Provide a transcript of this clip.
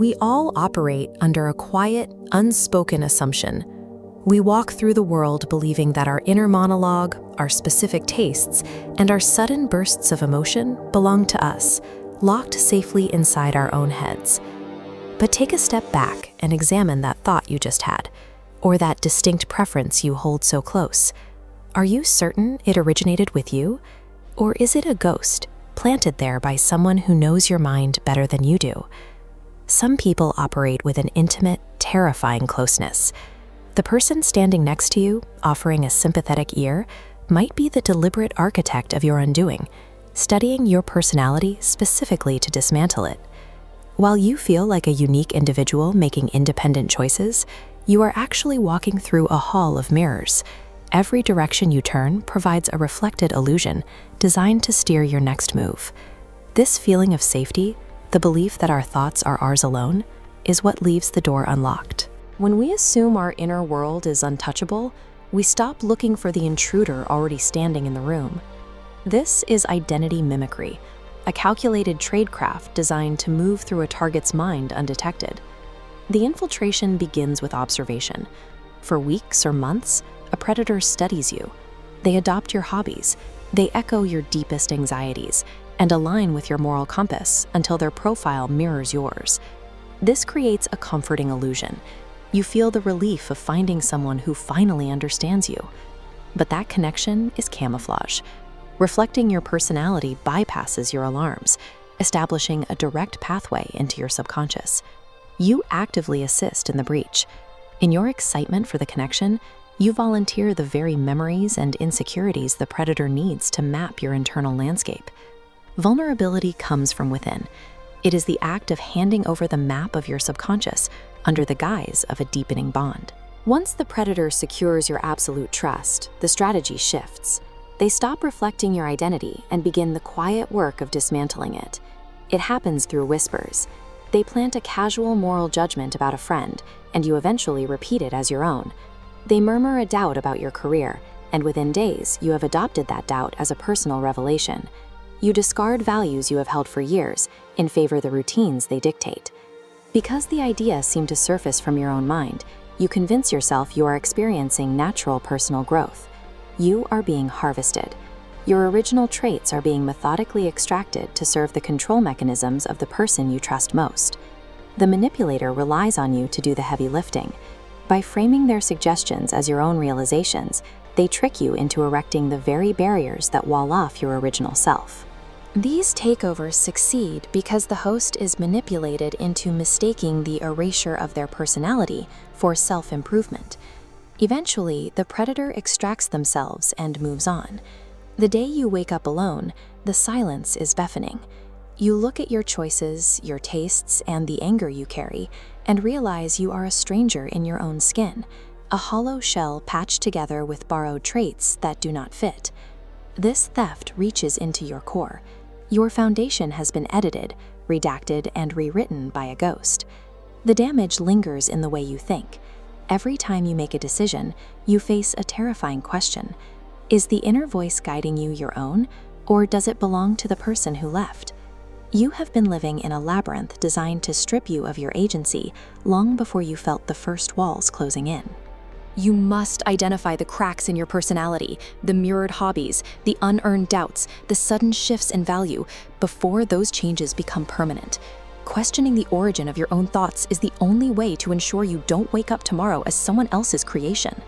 We all operate under a quiet, unspoken assumption. We walk through the world believing that our inner monologue, our specific tastes, and our sudden bursts of emotion belong to us, locked safely inside our own heads. But take a step back and examine that thought you just had, or that distinct preference you hold so close. Are you certain it originated with you? Or is it a ghost, planted there by someone who knows your mind better than you do? Some people operate with an intimate, terrifying closeness. The person standing next to you, offering a sympathetic ear, might be the deliberate architect of your undoing, studying your personality specifically to dismantle it. While you feel like a unique individual making independent choices, you are actually walking through a hall of mirrors. Every direction you turn provides a reflected illusion designed to steer your next move. This feeling of safety, the belief that our thoughts are ours alone, is what leaves the door unlocked. When we assume our inner world is untouchable, we stop looking for the intruder already standing in the room. This is identity mimicry, a calculated tradecraft designed to move through a target's mind undetected. The infiltration begins with observation. For weeks or months, a predator studies you. They adopt your hobbies, they echo your deepest anxieties, and align with your moral compass until their profile mirrors yours. This creates a comforting illusion. You feel the relief of finding someone who finally understands you. But that connection is camouflage. Reflecting your personality bypasses your alarms, establishing a direct pathway into your subconscious. You actively assist in the breach. In your excitement for the connection, you volunteer the very memories and insecurities the predator needs to map your internal landscape. Vulnerability comes from within. It is the act of handing over the map of your subconscious under the guise of a deepening bond. Once the predator secures your absolute trust, the strategy shifts. They stop reflecting your identity and begin the quiet work of dismantling it. It happens through whispers. They plant a casual moral judgment about a friend, and you eventually repeat it as your own. They murmur a doubt about your career, and within days, you have adopted that doubt as a personal revelation. You discard values you have held for years in favor of the routines they dictate. Because the ideas seem to surface from your own mind, you convince yourself you are experiencing natural personal growth. You are being harvested. Your original traits are being methodically extracted to serve the control mechanisms of the person you trust most. The manipulator relies on you to do the heavy lifting. By framing their suggestions as your own realizations, they trick you into erecting the very barriers that wall off your original self. These takeovers succeed because the host is manipulated into mistaking the erasure of their personality for self-improvement. Eventually, the predator extracts themselves and moves on. The day you wake up alone, the silence is deafening. You look at your choices, your tastes, and the anger you carry, and realize you are a stranger in your own skin, a hollow shell patched together with borrowed traits that do not fit. This theft reaches into your core. Your foundation has been edited, redacted, and rewritten by a ghost. The damage lingers in the way you think. Every time you make a decision, you face a terrifying question. Is the inner voice guiding you your own, or does it belong to the person who left? You have been living in a labyrinth designed to strip you of your agency long before you felt the first walls closing in. You must identify the cracks in your personality, the mirrored hobbies, the unearned doubts, the sudden shifts in value, before those changes become permanent. Questioning the origin of your own thoughts is the only way to ensure you don't wake up tomorrow as someone else's creation.